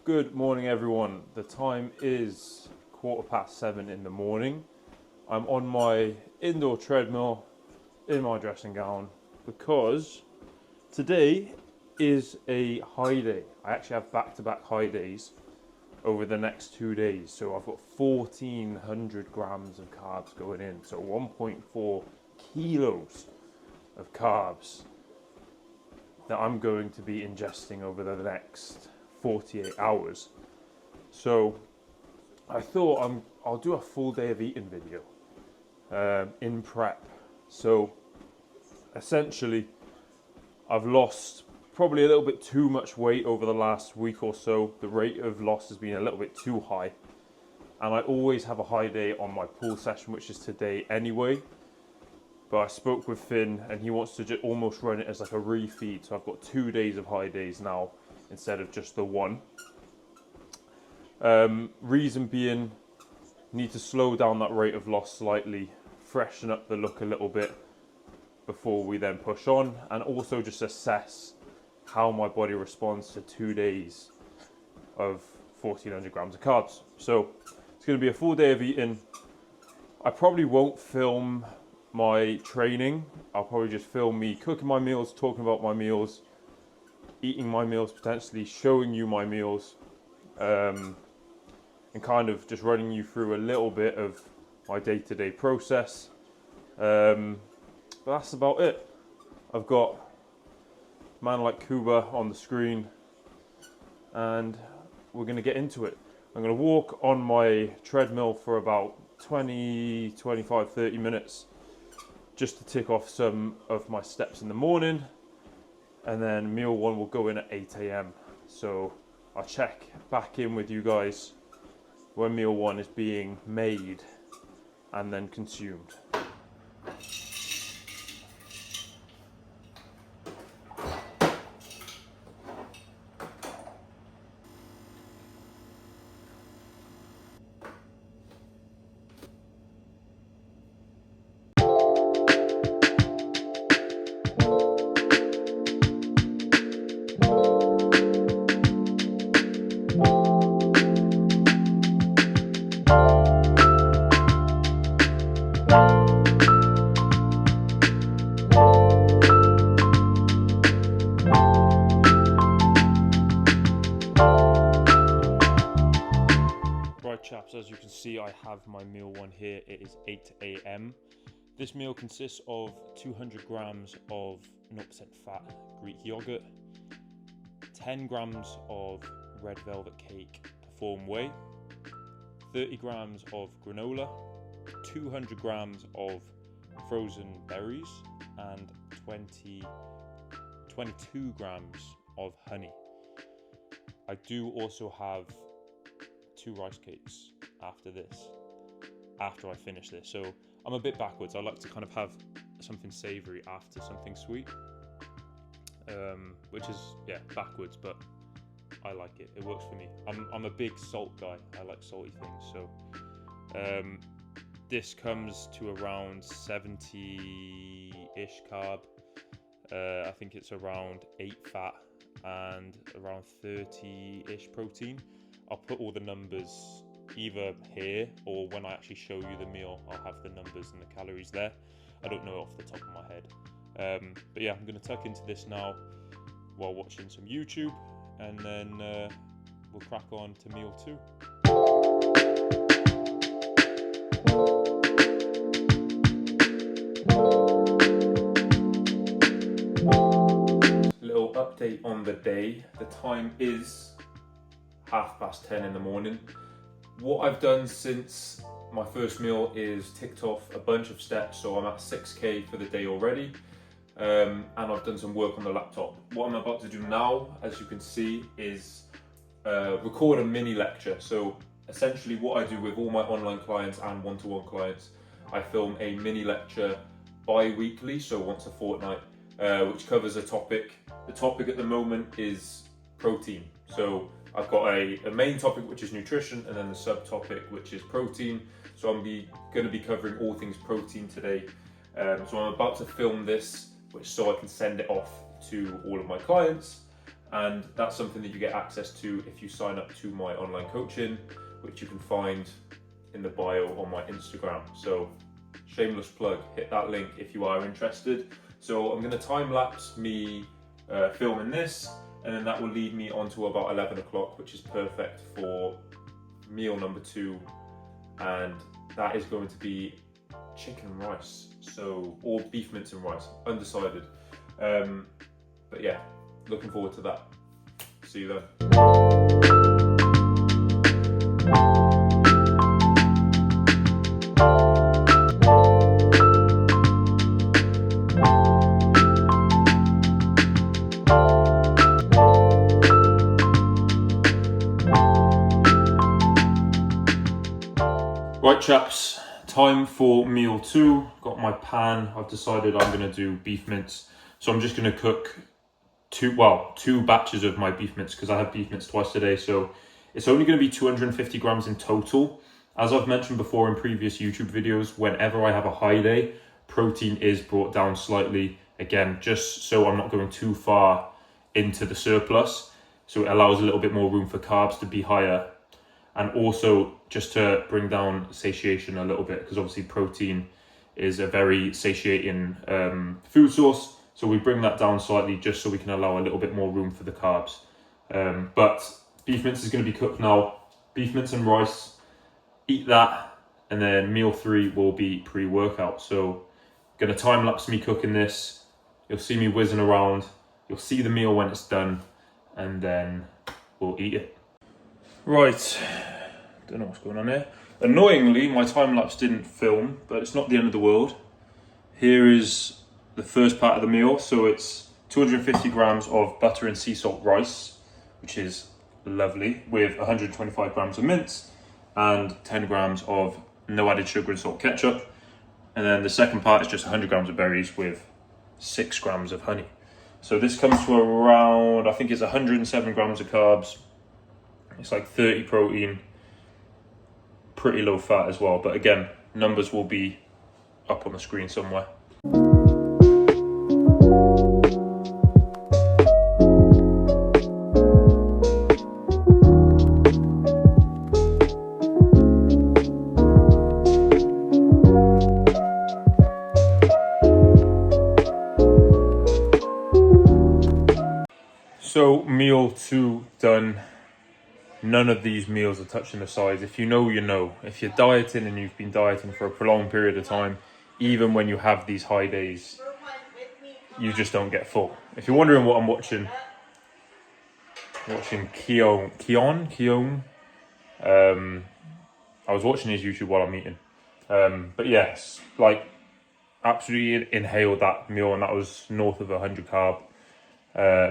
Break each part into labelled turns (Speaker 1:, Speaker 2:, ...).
Speaker 1: Good morning, everyone. The time is 7:15 in the morning. I'm on my indoor treadmill in my dressing gown because today is a high day. I actually have back-to-back high days over the next 2 days. So I've got 1,400 grams of carbs going in. So 1.4 kilos of carbs that I'm going to be ingesting over the next 48 hours. So I thought I'll do a full day of eating video in prep. So essentially I've lost probably a little bit too much weight over the last week or so. The rate of loss has been a little bit too high, and I always have a high day on my pool session, which is today anyway. But I spoke with Finn and he wants to just almost run it as like a refeed, so I've got 2 days of high days now instead of just the one. Reason being, need to slow down that rate of loss slightly, freshen up the look a little bit before we then push on, and also just assess how my body responds to 2 days of 1,400 grams of carbs. So it's going to be a full day of eating. I probably won't film my training. I'll probably just film me cooking my meals, talking about my meals, eating my meals, potentially showing you my meals, and kind of just running you through a little bit of my day-to-day process. But that's about it. I've got a man like Kuba on the screen, and we're going to get into it. I'm going to walk on my treadmill for about 20, 25, 30 minutes just to tick off some of my steps in the morning, and then meal one will go in at 8 a.m. So I'll check back in with you guys when meal one is being made and then consumed. Chaps, as you can see, I have my meal one here. It is 8 a.m. This meal consists of 200 grams of 0% fat Greek yogurt, 10 grams of red velvet cake Perform Whey, 30 grams of granola, 200 grams of frozen berries, and 22 grams of honey. I do also have 2 rice cakes after I finish this. So I'm a bit backwards. I like to kind of have something savory after something sweet, which is backwards, but I like it. It works for me. I'm a big salt guy. I like salty things. So this comes to around 70-ish carb. I think it's around 8 fat and around 30-ish protein. I'll put all the numbers either here or when I actually show you the meal, I'll have the numbers and the calories there. I don't know off the top of my head. But yeah, I'm going to tuck into this now while watching some YouTube, and then we'll crack on to meal 2. Little update on the day. The time is 10:30 in the morning. What I've done since my first meal is ticked off a bunch of steps, so I'm at 6k for the day already, and I've done some work on the laptop. What I'm about to do now, as you can see, is record a mini lecture. So essentially what I do with all my online clients and one-to-one clients, I film a mini lecture bi-weekly, so once a fortnight, which covers a topic. The topic at the moment is protein. So I've got a main topic, which is nutrition, and then the subtopic, which is protein. So I'm going to be covering all things protein today. So I'm about to film this, so I can send it off to all of my clients, and that's something that you get access to if you sign up to my online coaching, which you can find in the bio on my Instagram. So shameless plug, hit that link if you are interested. So I'm going to time lapse me filming this, and then that will lead me on to about 11 o'clock, which is perfect for meal number 2, and that is going to be chicken and rice, so, or beef mince and rice, undecided. But yeah, looking forward to that. See you then. Right chaps, time for meal 2. Got my pan. I've decided I'm going to do beef mince. So I'm just going to cook two batches of my beef mince, because I have beef mince twice a day. So it's only going to be 250 grams in total. As I've mentioned before in previous YouTube videos, whenever I have a high day, protein is brought down slightly. Again, just so I'm not going too far into the surplus. So it allows a little bit more room for carbs to be higher. And also just to bring down satiation a little bit, because obviously protein is a very satiating food source. So we bring that down slightly just so we can allow a little bit more room for the carbs. But beef mince is going to be cooked now. Beef mince and rice, eat that. And then meal 3 will be pre-workout. So going to time lapse me cooking this. You'll see me whizzing around. You'll see the meal when it's done. And then we'll eat it. Right, don't know what's going on here. Annoyingly, my time lapse didn't film, but it's not the end of the world. Here is the first part of the meal. So it's 250 grams of butter and sea salt rice, which is lovely, with 125 grams of mince and 10 grams of no added sugar and salt ketchup. And then the second part is just 100 grams of berries with 6 grams of honey. So this comes to around, I think it's 107 grams of carbs. It's like 30 protein, pretty low fat as well. But again, numbers will be up on the screen somewhere. So meal 2 done. None of these meals are touching the sides. If you know, you know. If you're dieting and you've been dieting for a prolonged period of time, even when you have these high days, you just don't get full. If you're wondering what I'm watching Keon. I was watching his YouTube while I'm eating. But yes, like absolutely inhaled that meal, and that was north of 100 carb.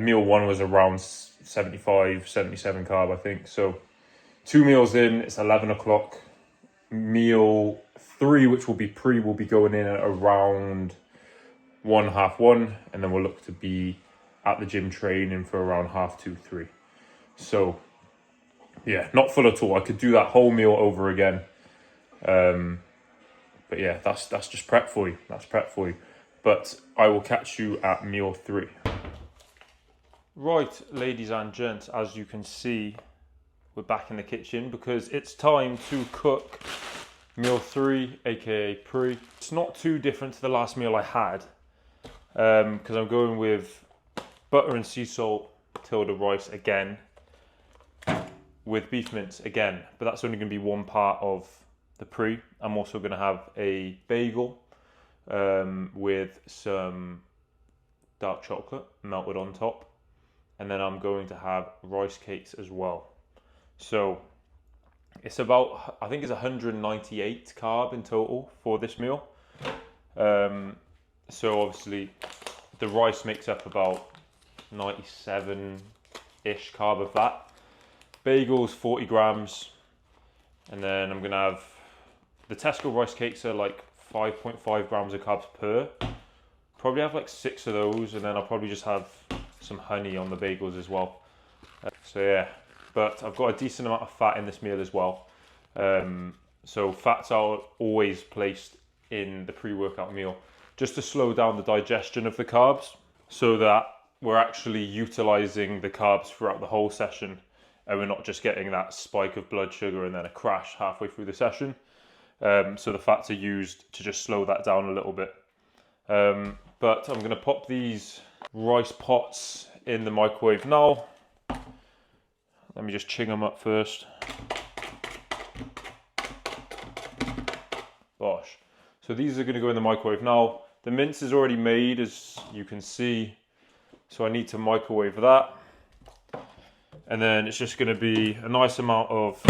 Speaker 1: Meal 1 was around 75, 77 carb, I think. So 2 meals in, it's 11 o'clock. Meal 3, which will be will be going in at around 1:30, and then we'll look to be at the gym training for around 2:30, 3. So yeah, not full at all. I could do that whole meal over again. But yeah, that's just prep for you. That's prep for you. But I will catch you at meal 3. Right, ladies and gents, as you can see, we're back in the kitchen because it's time to cook meal 3, aka pre. It's not too different to the last meal I had, because I'm going with butter and sea salt tilde rice again, with beef mince again, but that's only going to be one part of the pre. I'm also going to have a bagel with some dark chocolate melted on top. And then I'm going to have rice cakes as well. So it's about, I think it's 198 carb in total for this meal. So obviously the rice makes up about 97-ish carb of that. Bagels, 40 grams. And then I'm going to have, the Tesco rice cakes are like 5.5 grams of carbs per. Probably have like 6 of those, and then I'll probably just have some honey on the bagels as well. So yeah, but I've got a decent amount of fat in this meal as well. So fats are always placed in the pre-workout meal just to slow down the digestion of the carbs, so that we're actually utilizing the carbs throughout the whole session, and we're not just getting that spike of blood sugar and then a crash halfway through the session. So the fats are used to just slow that down a little bit. But I'm going to pop these rice pots in the microwave now. Let me just ching them up first. Bosh. So these are going to go in the microwave now. The mince is already made, as you can see. So I need to microwave that. And then it's just going to be a nice amount of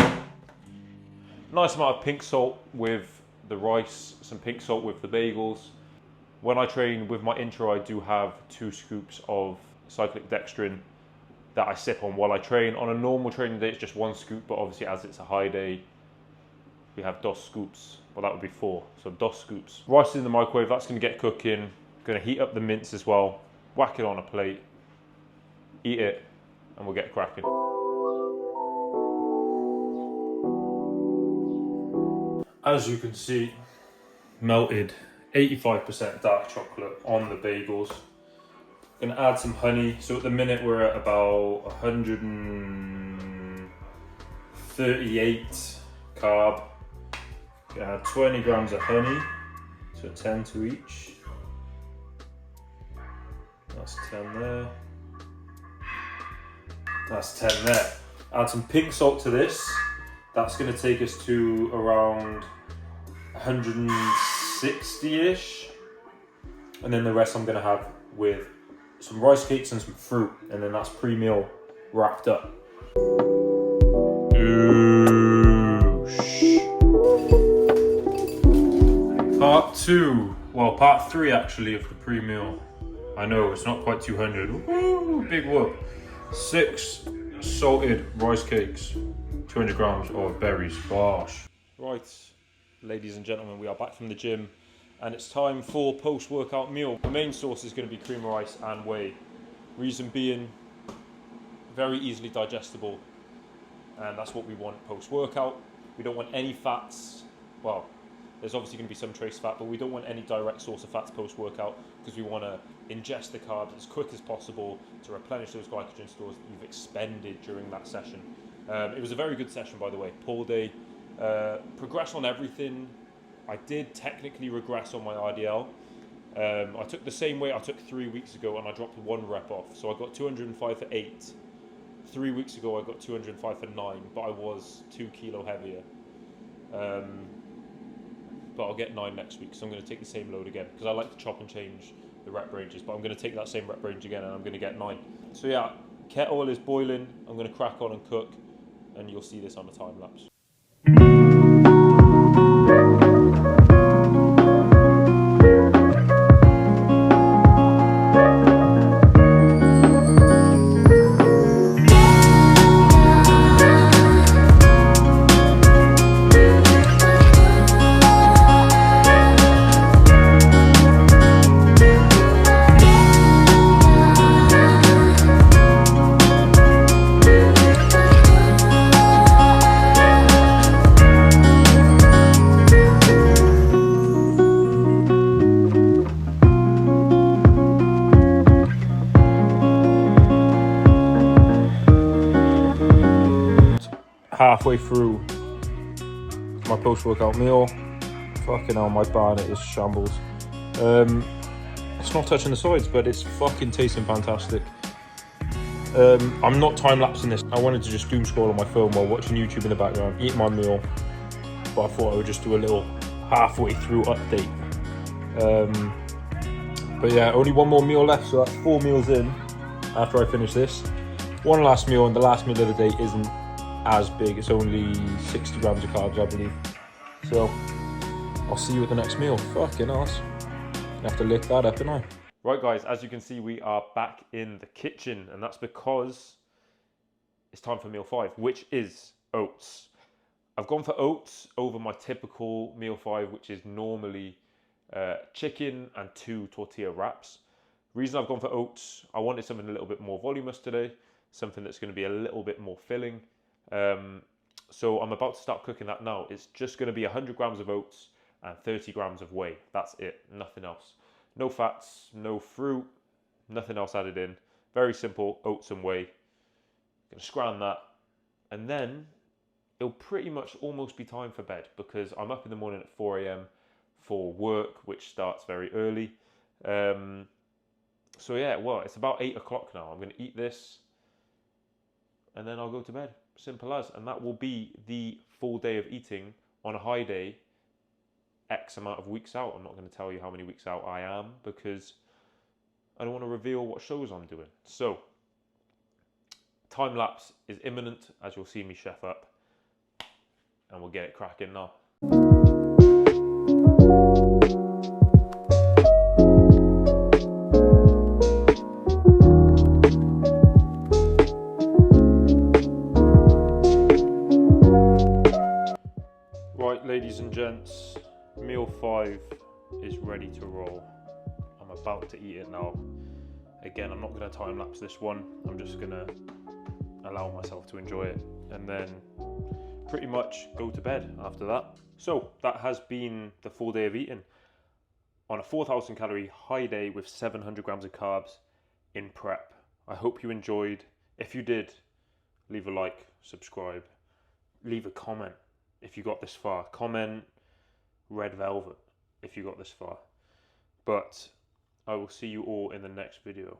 Speaker 1: pink salt with the rice, some pink salt with the bagels. When I train with my intro, I do have 2 scoops of cyclic dextrin that I sip on while I train. On a normal training day, it's just 1 scoop, but obviously as it's a high day, we have dos scoops. Well, that would be 4, so dos scoops. Rice in the microwave, that's gonna get cooking. Gonna heat up the mince as well, whack it on a plate, eat it, and we'll get cracking. As you can see, melted 85% dark chocolate on the bagels. Gonna add some honey. So at the minute we're at about 138 carb. Gonna add 20 grams of honey, so 10 to each. That's 10 there. That's 10 there. Add some pink salt to this. That's gonna take us to around 160-ish. And then the rest I'm gonna have with some rice cakes and some fruit, and then that's pre-meal wrapped up. Part 2, well, part 3 actually of the pre-meal. I know, it's not quite 200. Woo, big whoop. 6 salted rice cakes, 200 grams of berries. Gosh. Right, ladies and gentlemen, we are back from the gym, and it's time for post-workout meal. The main source is going to be cream of rice and whey. Reason being, very easily digestible, and that's what we want post-workout. We don't want any fats. Well, there's obviously going to be some trace fat, but we don't want any direct source of fats post-workout, because we want to ingest the carbs as quick as possible to replenish those glycogen stores that you've expended during that session. It was a very good session, by the way. Pull day, progress on everything. I did technically regress on my RDL. I took the same weight I took 3 weeks ago, and I dropped 1 rep off. So I got 205 for 8. 3 weeks ago I got 205 for 9, but I was 2 kilo heavier. But I'll get 9 next week, so I'm going to take the same load again, because I like to chop and change the rep ranges, but I'm going to take that same rep range again, and I'm going to get 9. So yeah, kettle is boiling. I'm going to crack on and cook, and you'll see this on the time lapse. Halfway through my post-workout meal. Fucking hell, my banner is shambles. It's not touching the sides, but it's fucking tasting fantastic. I'm not time-lapsing this. I wanted to just doom scroll on my phone while watching YouTube in the background, eat my meal, but I thought I would just do a little halfway through update. But yeah, only 1 more meal left, so that's 4 meals in after I finish this. 1 last meal, and the last meal of the day isn't as big. It's only 60 grams of carbs, I believe. So I'll see you at the next meal. Fucking ass. I have to lick that up, don't I? Right guys, as you can see, we are back in the kitchen, and that's because it's time for meal 5, which is oats. I've gone for oats over my typical meal 5, which is normally chicken and 2 tortilla wraps. Reason I've gone for oats, I wanted something a little bit more voluminous today, something that's going to be a little bit more filling. So I'm about to start cooking that now. It's just going to be 100 grams of oats and 30 grams of whey. That's it, nothing else. No fats, no fruit, nothing else added in. Very simple, oats and whey. Gonna scran that, and then it'll pretty much almost be time for bed, because I'm up in the morning at 4 a.m. for work, which starts very early. So yeah, well, it's about 8 o'clock now. I'm gonna eat this, and then I'll go to bed. Simple as. And that will be the full day of eating. On a high day, X amount of weeks out. I'm not going to tell you how many weeks out I am, because I don't want to reveal what shows I'm doing. So, time lapse is imminent, as you'll see me chef up, and we'll get it cracking now. Right, ladies and gents, meal 5 is ready to roll. I'm about to eat it now. Again, I'm not going to time lapse this one. I'm just going to allow myself to enjoy it, and then pretty much go to bed after that. So that has been the full day of eating on a 4,000 calorie high day with 700 grams of carbs in prep. I hope you enjoyed. If you did, leave a like, subscribe, leave a comment if you got this far. Comment red velvet if you got this far. But I will see you all in the next video.